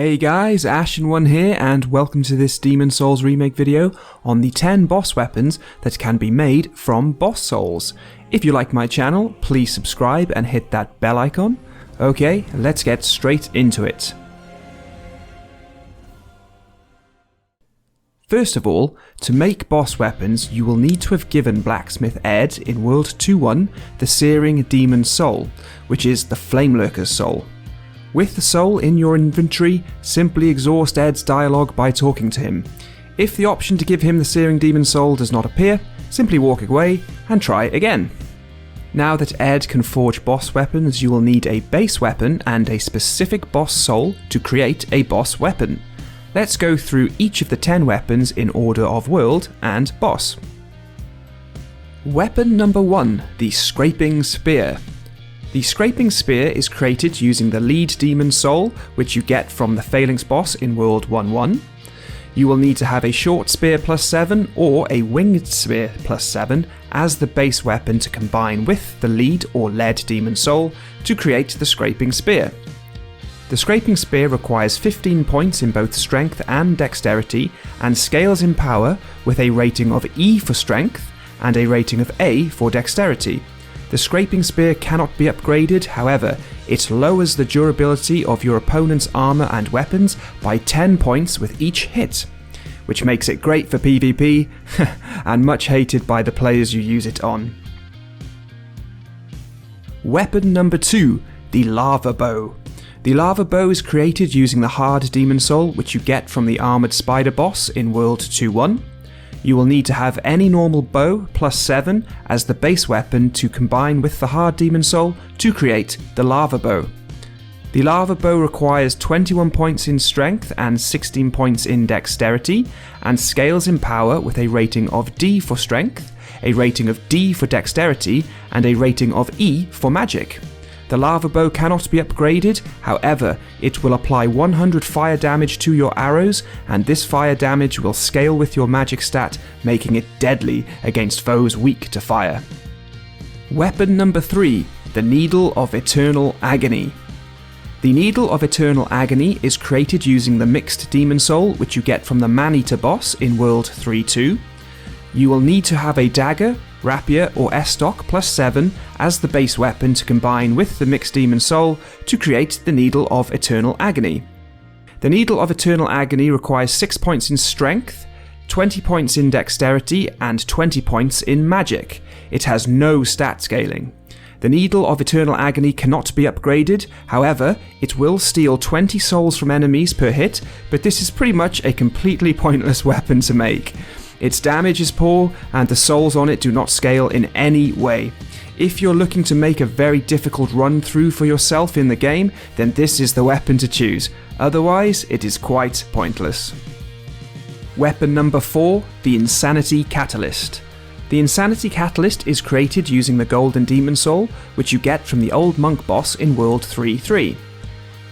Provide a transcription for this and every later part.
Hey guys, Ashen One here, and welcome to this Demon Souls Remake video on the 10 boss weapons that can be made from boss souls. If you like my channel, please subscribe and hit that bell icon. Okay, let's get straight into it. First of all, to make boss weapons, you will need to have given Blacksmith Ed in World 2.1 the Searing Demon Soul, which is the Flamelurker's soul. With the soul in your inventory, simply exhaust Ed's dialogue by talking to him. If the option to give him the Searing Demon Soul does not appear, simply walk away and try again. Now that Ed can forge boss weapons, you will need a base weapon and a specific boss soul to create a boss weapon. Let's go through each of the 10 weapons in order of world and boss. Weapon number 1, the Scraping Spear. The Scraping Spear is created using the lead demon soul, which you get from the Phalanx boss in World 1.1. You will need to have a short spear plus 7 or a winged spear plus 7 as the base weapon to combine with the lead or lead demon soul to create the Scraping Spear. The Scraping Spear requires 15 points in both strength and dexterity and scales in power with a rating of E for strength and a rating of A for dexterity. The Scraping Spear cannot be upgraded, however, it lowers the durability of your opponent's armor and weapons by 10 points with each hit, which makes it great for PvP and much hated by the players you use it on. Weapon number 2, the Lava Bow. The Lava Bow is created using the hard demon soul, which you get from the armored spider boss in World 2.1. You will need to have any normal bow plus 7 as the base weapon to combine with the hard demon soul to create the Lava Bow. The Lava Bow requires 21 points in strength and 16 points in dexterity and scales in power with a rating of D for strength, a rating of D for dexterity and a rating of E for magic. The Lava Bow cannot be upgraded, however, it will apply 100 fire damage to your arrows, and this fire damage will scale with your magic stat, making it deadly against foes weak to fire. Weapon number 3, the Needle of Eternal Agony. The Needle of Eternal Agony is created using the mixed demon soul, which you get from the Man-Eater boss in World 3.2. You will need to have a dagger, rapier or estoc plus 7 as the base weapon to combine with the mixed demon soul to create the Needle of Eternal Agony. The Needle of Eternal Agony requires 6 points in strength, 20 points in dexterity and 20 points in magic. It has no stat scaling. The Needle of Eternal Agony cannot be upgraded, however, it will steal 20 souls from enemies per hit, but this is pretty much a completely pointless weapon to make. Its damage is poor, and the souls on it do not scale in any way. If you're looking to make a very difficult run through for yourself in the game, then this is the weapon to choose. Otherwise, it is quite pointless. Weapon number 4, the Insanity Catalyst. The Insanity Catalyst is created using the Golden Demon Soul, which you get from the old monk boss in World 3.3.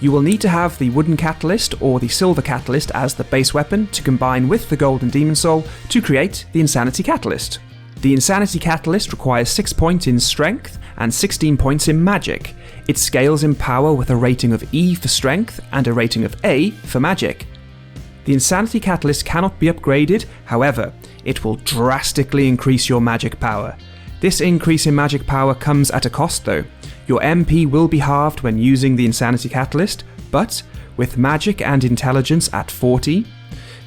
You will need to have the Wooden Catalyst or the Silver Catalyst as the base weapon to combine with the Golden Demon Soul to create the Insanity Catalyst. The Insanity Catalyst requires 6 points in strength and 16 points in magic. It scales in power with a rating of E for strength and a rating of A for magic. The Insanity Catalyst cannot be upgraded, however, it will drastically increase your magic power. This increase in magic power comes at a cost though. Your MP will be halved when using the Insanity Catalyst, but with magic and intelligence at 40,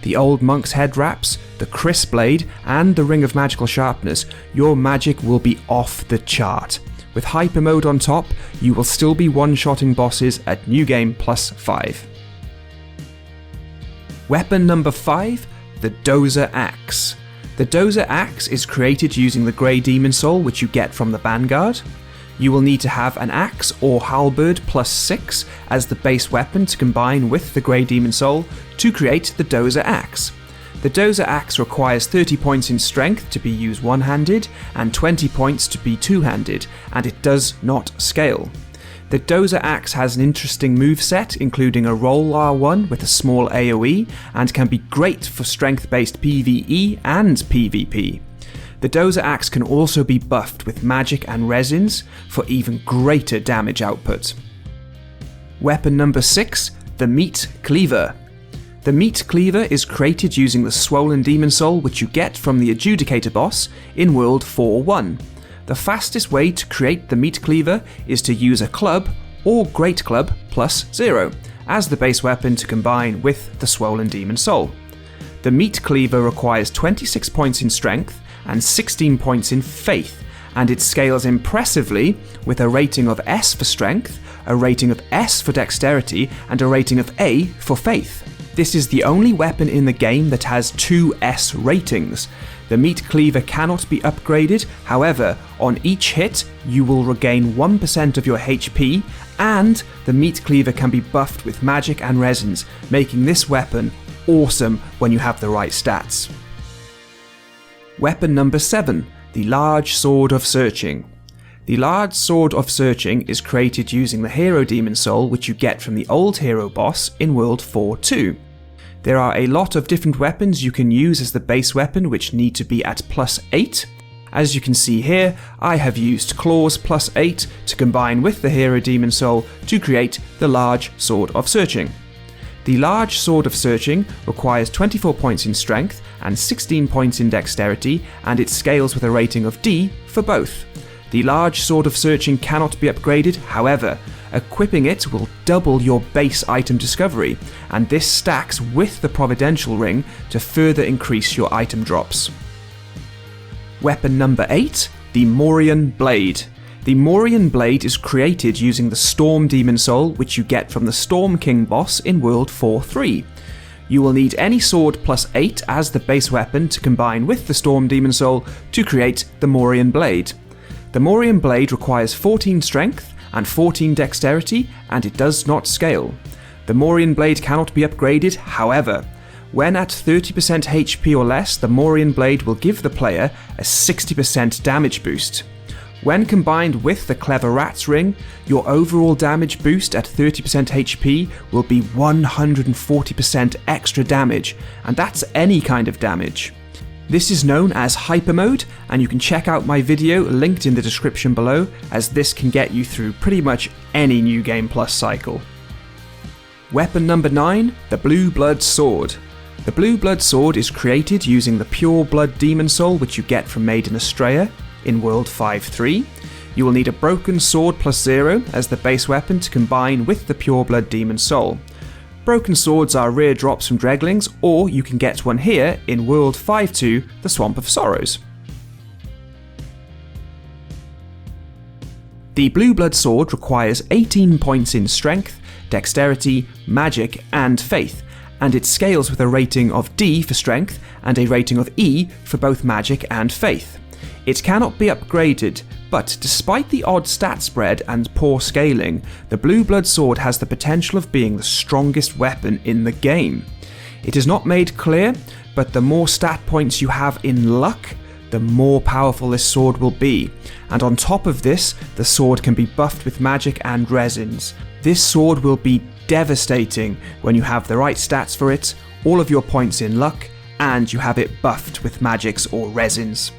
the old monk's head wraps, the Chris Blade, and the Ring of Magical Sharpness, your magic will be off the chart. With Hyper Mode on top, you will still be one-shotting bosses at New Game plus 5. Weapon number 5, the Dozer Axe. The Dozer Axe is created using the Grey Demon Soul, which you get from the Vanguard. You will need to have an axe or halberd plus 6 as the base weapon to combine with the Grey Demon Soul to create the Dozer Axe. The Dozer Axe requires 30 points in strength to be used one-handed and 20 points to be two-handed, and it does not scale. The Dozer Axe has an interesting moveset, including a roll R1 with a small AoE, and can be great for strength-based PvE and PvP. The Dozer Axe can also be buffed with magic and resins for even greater damage output. Weapon number 6, the Meat Cleaver. The Meat Cleaver is created using the Swollen Demon Soul which you get from the Adjudicator boss in World 4.1. The fastest way to create the Meat Cleaver is to use a club or Great Club plus 0 as the base weapon to combine with the Swollen Demon Soul. The Meat Cleaver requires 26 points in Strength and 16 points in Faith, and it scales impressively with a rating of S for Strength, a rating of S for Dexterity, and a rating of A for Faith. This is the only weapon in the game that has 2 S ratings. The Meat Cleaver cannot be upgraded, however, on each hit you will regain 1% of your HP, and the Meat Cleaver can be buffed with magic and resins, making this weapon awesome when you have the right stats. Weapon number 7, the Large Sword of Searching. The Large Sword of Searching is created using the Hero Demon Soul which you get from the old hero boss in World 4.2. There are a lot of different weapons you can use as the base weapon which need to be at plus 8. As you can see here, I have used Claws plus 8 to combine with the Hero Demon Soul to create the Large Sword of Searching. The Large Sword of Searching requires 24 points in Strength and 16 points in Dexterity, and it scales with a rating of D for both. The Large Sword of Searching cannot be upgraded, however, equipping it will double your base item discovery, and this stacks with the Providential Ring to further increase your item drops. Weapon number 8, the Morian Blade. The Morian Blade is created using the Storm Demon Soul which you get from the Storm King boss in World 4.3. You will need any sword plus 8 as the base weapon to combine with the Storm Demon Soul to create the Morian Blade. The Morian Blade requires 14 Strength and 14 Dexterity, and it does not scale. The Morian Blade cannot be upgraded, however, when at 30% HP or less, the Morian Blade will give the player a 60% damage boost. When combined with the Clever Rat's Ring, your overall damage boost at 30% HP will be 140% extra damage, and that's any kind of damage. This is known as Hyper Mode, and you can check out my video linked in the description below, as this can get you through pretty much any New Game Plus cycle. Weapon number 9, the Blueblood Sword. The Blueblood Sword is created using the Pure Blood Demon Soul which you get from Maiden Estrella in World 5.3. You will need a Broken Sword plus 0 as the base weapon to combine with the Pure Blood Demon Soul. Broken Swords are rare drops from Dreglings, or you can get one here in World 5.2, the Swamp of Sorrows. The Blueblood Sword requires 18 points in Strength, Dexterity, Magic, and Faith, and it scales with a rating of D for Strength and a rating of E for both Magic and Faith. It cannot be upgraded, but despite the odd stat spread and poor scaling, the Blueblood Sword has the potential of being the strongest weapon in the game. It is not made clear, but the more stat points you have in luck, the more powerful this sword will be, and on top of this, the sword can be buffed with magic and resins. This sword will be devastating when you have the right stats for it, all of your points in luck, and you have it buffed with magics or resins.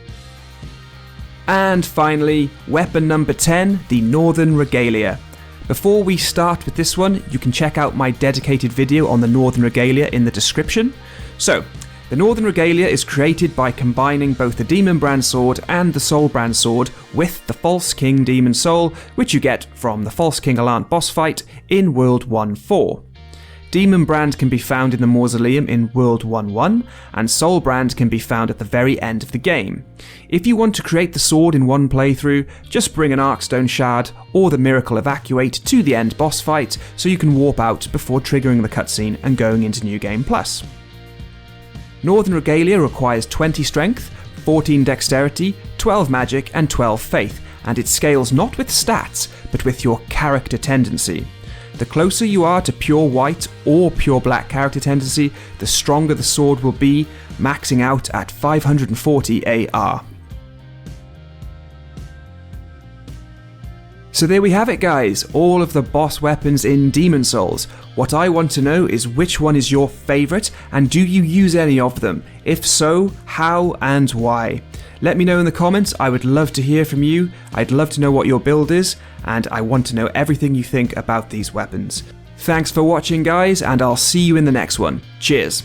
And finally, weapon number 10, the Northern Regalia. Before we start with this one, you can check out my dedicated video on the Northern Regalia in the description. So, the Northern Regalia is created by combining both the Demon Brand Sword and the Soul Brand Sword with the False King Demon Soul, which you get from the False King Allant boss fight in World 1.4. Demon Brand can be found in the Mausoleum in World 1.1, and Soul Brand can be found at the very end of the game. If you want to create the sword in one playthrough, just bring an Arkstone Shard or the Miracle Evacuate to the end boss fight so you can warp out before triggering the cutscene and going into New Game Plus. Northern Regalia requires 20 Strength, 14 Dexterity, 12 Magic and 12 Faith, and it scales not with stats, but with your character tendency. The closer you are to pure white or pure black character tendency, the stronger the sword will be, maxing out at 540 AR. So there we have it guys, all of the boss weapons in Demon Souls. What I want to know is which one is your favourite, and do you use any of them? If so, how and why? Let me know in the comments, I would love to hear from you, I'd love to know what your build is, and I want to know everything you think about these weapons. Thanks for watching, guys, and I'll see you in the next one. Cheers.